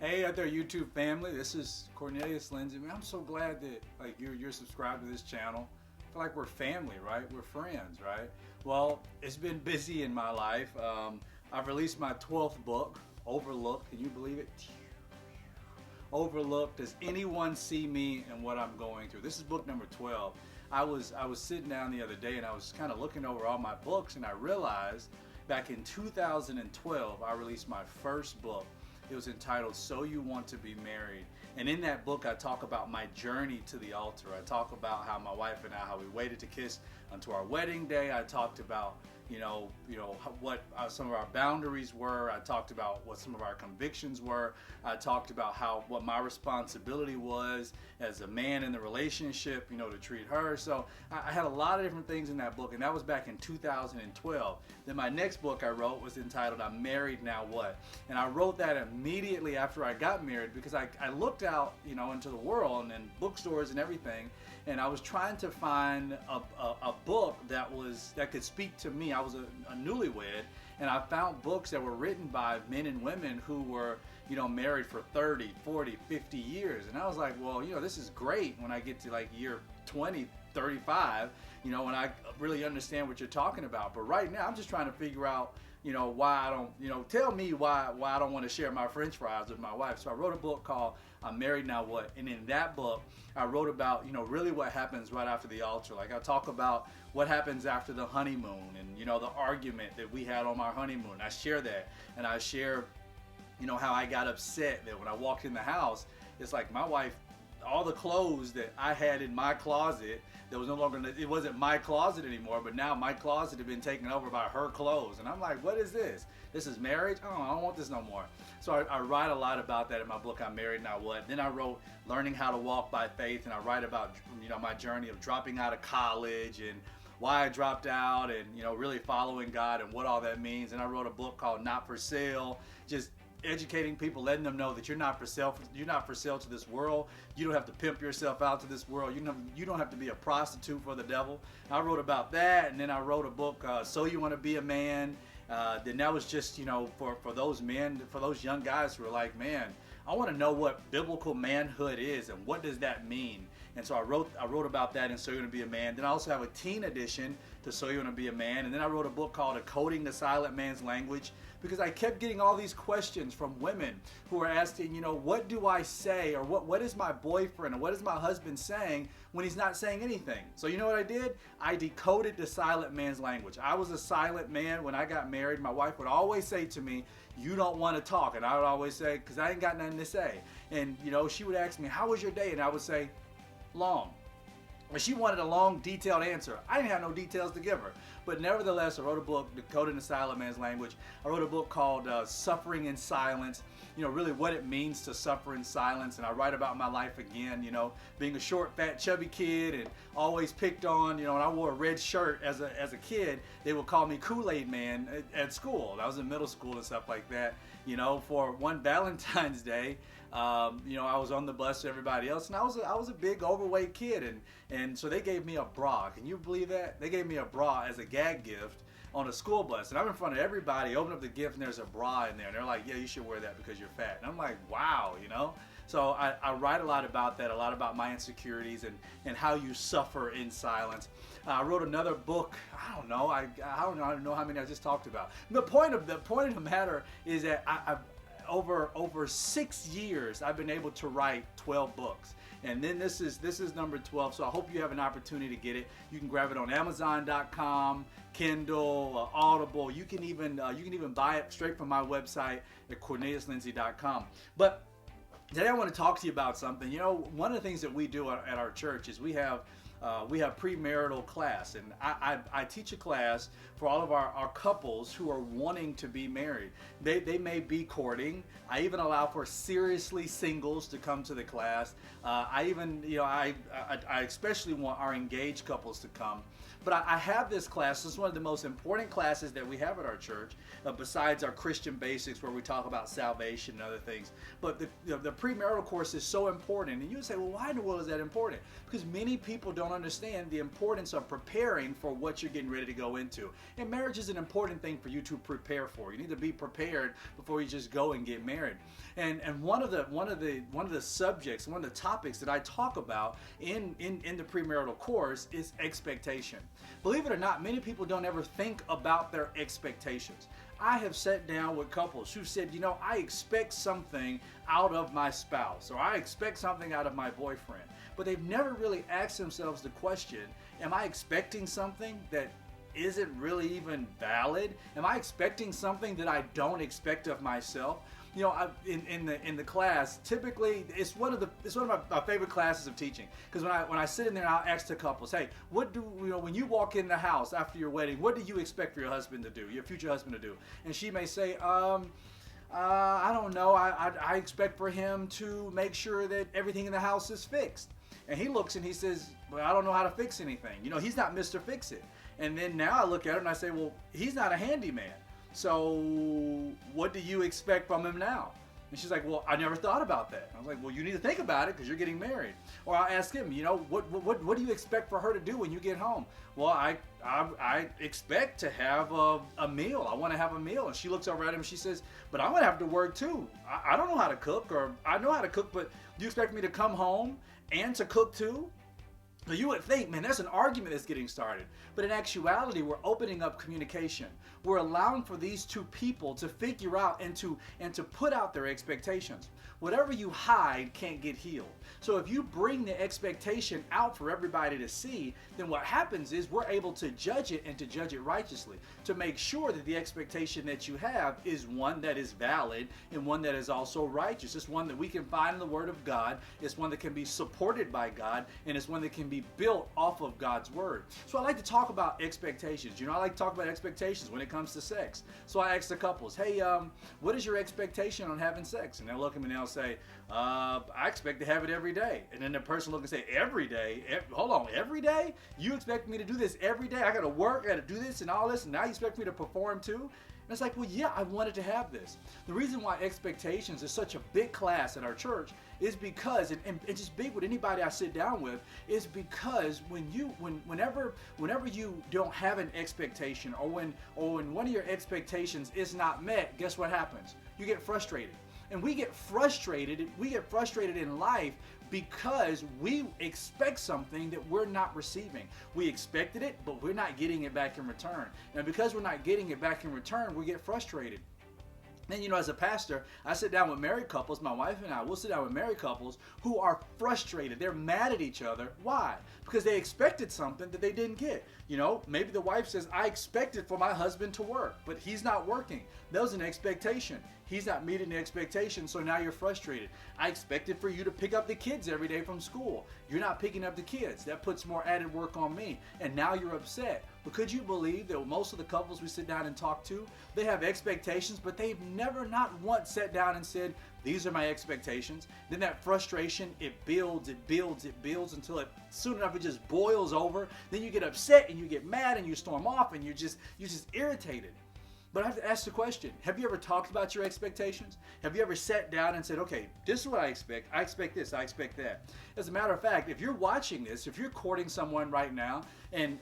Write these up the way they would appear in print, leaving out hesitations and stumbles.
Hey out there, YouTube family. This is Cornelius, Lindsay. Man, I'm so glad that you're subscribed to this channel. I feel like we're family, right? We're friends, right? Well, it's been busy in my life. I've released my 12th book, Overlooked. Can you believe it? Overlooked. Does anyone see me and what I'm going through? This is book number 12. I was sitting down the other day and I was kind of looking over all my books, and I realized back in 2012 I released my first book. It was entitled So You Want to Be Married. And in that book, I talk about my journey to the altar. I talk about how my wife and I, how we waited to kiss until our wedding day. I talked about, what some of our boundaries were. I talked about what some of our convictions were. I talked about what my responsibility was as a man in the relationship, to treat her. So I had a lot of different things in that book, and that was back in 2012. Then my next book I wrote was entitled I'm Married Now What? And I wrote that immediately after I got married because I looked out, into the world and bookstores and everything, and I was trying to find a book that could speak to me. I was a newlywed, and I found books that were written by men and women who were, married for 30, 40, 50 years. And I was like, well, this is great when I get to like year 20, 35, when I really understand what you're talking about. But right now, I'm just trying to figure out, why I don't, tell me why I don't want to share my French fries with my wife. So I wrote a book called I'm Married Now What? And in that book, I wrote about, really what happens right after the altar. Like I talk about what happens after the honeymoon and, the argument that we had on our honeymoon. I share that, and I share, how I got upset that when I walked in the house, it's like my wife, all the clothes that I had in my closet, that was no longer, it wasn't my closet anymore, but now my closet had been taken over by her clothes. And I'm like, what is this? This is marriage? Oh, I don't want this no more. So I write a lot about that in my book, I'm Married Now What? Then I wrote Learning How to Walk by Faith, and I write about, my journey of dropping out of college and why I dropped out and, really following God and what all that means. And I wrote a book called Not for Sale, just educating people, letting them know that you're not for sale. You're not for sale to this world. You don't have to pimp yourself out to this world. You don't have to be a prostitute for the devil. I wrote about that, and then I wrote a book, So You Want to Be a Man. Then that was just, for those men, for those young guys who are like, man, I want to know what biblical manhood is and what does that mean. And so I wrote about that in So You Want to Be a Man. Then I also have a teen edition to So You Want to Be a Man. And then I wrote a book called Decoding the Silent Man's Language, because I kept getting all these questions from women who are asking, what do I say, or what is my boyfriend, or what is my husband saying when he's not saying anything? So you know what I did? I decoded the silent man's language. I was a silent man when I got married. My wife would always say to me, you don't want to talk. And I would always say, because I ain't got nothing to say. And, she would ask me, how was your day? And I would say, long. But she wanted a long, detailed answer. I didn't have no details to give her. But nevertheless, I wrote a book, Decoding the Silent Man's Language. I wrote a book called Suffering in Silence, really what it means to suffer in silence. And I write about my life again, being a short, fat, chubby kid and always picked on, when I wore a red shirt as a kid, they would call me Kool-Aid Man at school. I was in middle school and stuff like that. For one Valentine's Day, I was on the bus with everybody else, and I was a big overweight kid, and so they gave me a bra. Can you believe that? They gave me a bra as a gag gift on a school bus, and I'm in front of everybody, open up the gift, and there's a bra in there, and they're like, yeah, you should wear that because you're fat. And I'm like, wow, So I write a lot about that, a lot about my insecurities and how you suffer in silence. I wrote another book. I don't know. I don't know how many I just talked about. The point of the matter is that I've over 6 years I've been able to write 12 books, and then this is number 12. So I hope you have an opportunity to get it. You can grab it on Amazon.com, Kindle, Audible. You can even buy it straight from my website at CorneliusLindsay.com. But today I want to talk to you about something. One of the things that we do at our church is we have premarital class, and I teach a class for all of our couples who are wanting to be married. They may be courting. I even allow for seriously singles to come to the class. I especially want our engaged couples to come. But I have this class. This is one of the most important classes that we have at our church, besides our Christian basics where we talk about salvation and other things. But the premarital course is so important. And you would say, well, why in the world is that important? Because many people don't don't understand the importance of preparing for what you're getting ready to go into. And marriage is an important thing for you to prepare for. You need to be prepared before you just go and get married. And one of the subjects, one of the topics that I talk about in the premarital course is expectation. Believe it or not, many people don't ever think about their expectations. I have sat down with couples who said, you know, I expect something out of my spouse, or I expect something out of my boyfriend. But they've never really asked themselves the question, am I expecting something that isn't really even valid? Am I expecting something that I don't expect of myself? You know, in the class, typically it's one of my favorite classes of teaching, because when I sit in there and I'll ask the couples, hey, when you walk in the house after your wedding, what do you expect for your husband to do, your future husband to do? And she may say, I don't know. I expect for him to make sure that everything in the house is fixed. And he looks and he says, well, I don't know how to fix anything. You know, he's not Mr. Fix It. And then now I look at him and I say, well, he's not a handyman. So what do you expect from him now? And she's like, well, I never thought about that. I was like, well, you need to think about it because you're getting married. Or I'll ask him, you know, what do you expect for her to do when you get home? Well, I expect to have a meal. I want to have a meal. And she looks over at him and she says, but I'm going to have to work too. I don't know how to cook, or I know how to cook, but do you expect me to come home and to cook too? So you would think, man, there's an argument that's getting started. But in actuality, we're opening up communication. We're allowing for these two people to figure out and to put out their expectations. Whatever you hide can't get healed. So if you bring the expectation out for everybody to see, then what happens is we're able to judge it, and to judge it righteously, to make sure that the expectation that you have is one that is valid and one that is also righteous. It's one that we can find in the Word of God. It's one that can be supported by God, and it's one that can be built off of God's Word. So I like to talk about expectations. You know, I like to talk about expectations when it comes to sex. So I ask the couples, hey, what is your expectation on having sex? And they'll look at me and they'll say, I expect to have it every day. And then the person will look and say, every day? Hold on, every day? You expect me to do this every day? I got to work, I got to do this and all this, and now you expect me to perform too? And it's like, well, yeah, I wanted to have this. The reason why expectations is such a big class at our church is because, and it's just big with anybody I sit down with, is because whenever you don't have an expectation, or when one of your expectations is not met, guess what happens? You get frustrated. And we get frustrated in life because we expect something that we're not receiving. We expected it, but we're not getting it back in return. And because we're not getting it back in return, we get frustrated. And you know, as a pastor, I sit down with married couples, my wife and I will sit down with married couples who are frustrated. They're mad at each other. Why? Because they expected something that they didn't get. You know, maybe the wife says, I expected for my husband to work, but he's not working. That was an expectation. He's not meeting the expectation, so now you're frustrated. I expected for you to pick up the kids every day from school. You're not picking up the kids. That puts more added work on me, and now you're upset. But could you believe that most of the couples we sit down and talk to, they have expectations, but they've never not once sat down and said, these are my expectations. Then that frustration, it builds until soon enough it just boils over. Then you get upset and you get mad and you storm off and you're just irritated. But I have to ask the question, have you ever talked about your expectations? Have you ever sat down and said, okay, this is what I expect this, I expect that. As a matter of fact, if you're watching this, if you're courting someone right now and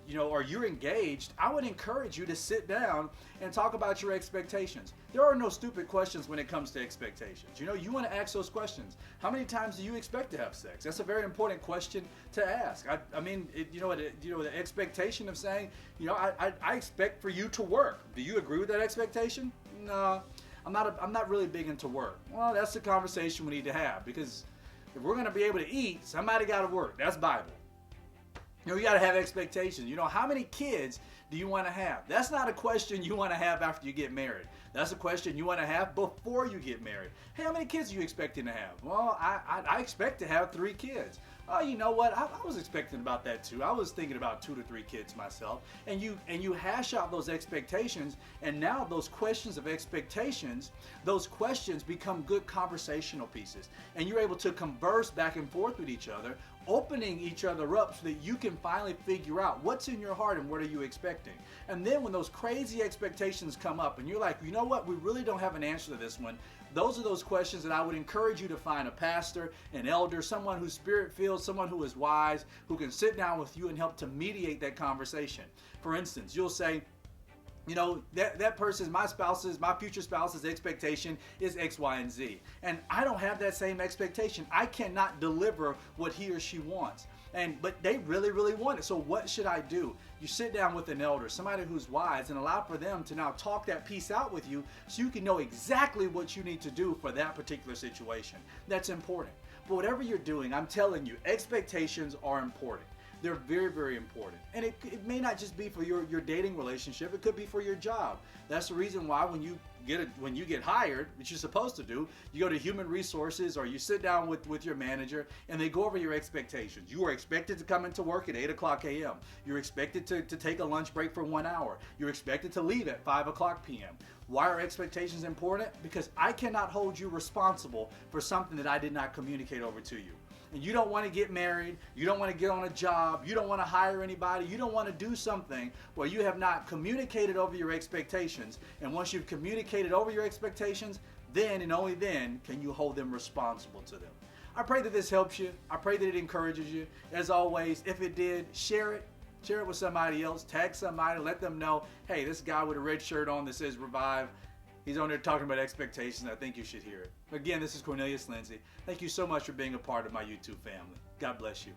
you know, or you're engaged, I would encourage you to sit down and talk about your expectations. There are no stupid questions when it comes to expectations. You know, you want to ask those questions. How many times do you expect to have sex? That's a very important question to ask. I mean, the expectation of saying, you know, I expect for you to work. Do you agree with that expectation? No, I'm not really big into work. Well, that's the conversation we need to have, because if we're going to be able to eat, somebody got to work. That's Bible. You know, you got to have expectations. You know, how many kids do you want to have? That's not a question you want to have after you get married. That's a question you want to have before you get married. Hey, how many kids are you expecting to have? Well, I expect to have 3 kids. Oh, you know what? I was expecting about that too. I was thinking about 2 to 3 kids myself. And you hash out those expectations, and now those questions of expectations, those questions become good conversational pieces. And you're able to converse back and forth with each other, opening each other up so that you can finally figure out what's in your heart and what are you expecting. And then when those crazy expectations come up and you're like, you know what, we really don't have an answer to this one, those are those questions that I would encourage you to find a pastor, an elder, someone who's spirit-filled, someone who is wise, who can sit down with you and help to mediate that conversation. For instance, you'll say, you know, that person's, my future spouse's expectation is X, Y, and Z. And I don't have that same expectation. I cannot deliver what he or she wants. But they really, really want it. So what should I do? You sit down with an elder, somebody who's wise, and allow for them to now talk that piece out with you so you can know exactly what you need to do for that particular situation. That's important. But whatever you're doing, I'm telling you, expectations are important. They're very, very important. And it may not just be for your dating relationship. It could be for your job. That's the reason why when you get hired, which you're supposed to do, you go to human resources or you sit down with your manager and they go over your expectations. You are expected to come into work at 8 o'clock a.m. You're expected to take a lunch break for 1 hour. You're expected to leave at 5 o'clock p.m. Why are expectations important? Because I cannot hold you responsible for something that I did not communicate over to you. And you don't want to get married, you don't want to get on a job, you don't want to hire anybody, you don't want to do something where you have not communicated over your expectations. And once you've communicated over your expectations, then and only then can you hold them responsible to them. I pray that this helps you. I pray that it encourages you. As always, if it did, share it. Share it with somebody else. Tag somebody. Let them know, hey, this guy with a red shirt on that says Revive, he's on there talking about expectations. I think you should hear it. Again, this is Cornelius Lindsay. Thank you so much for being a part of my YouTube family. God bless you.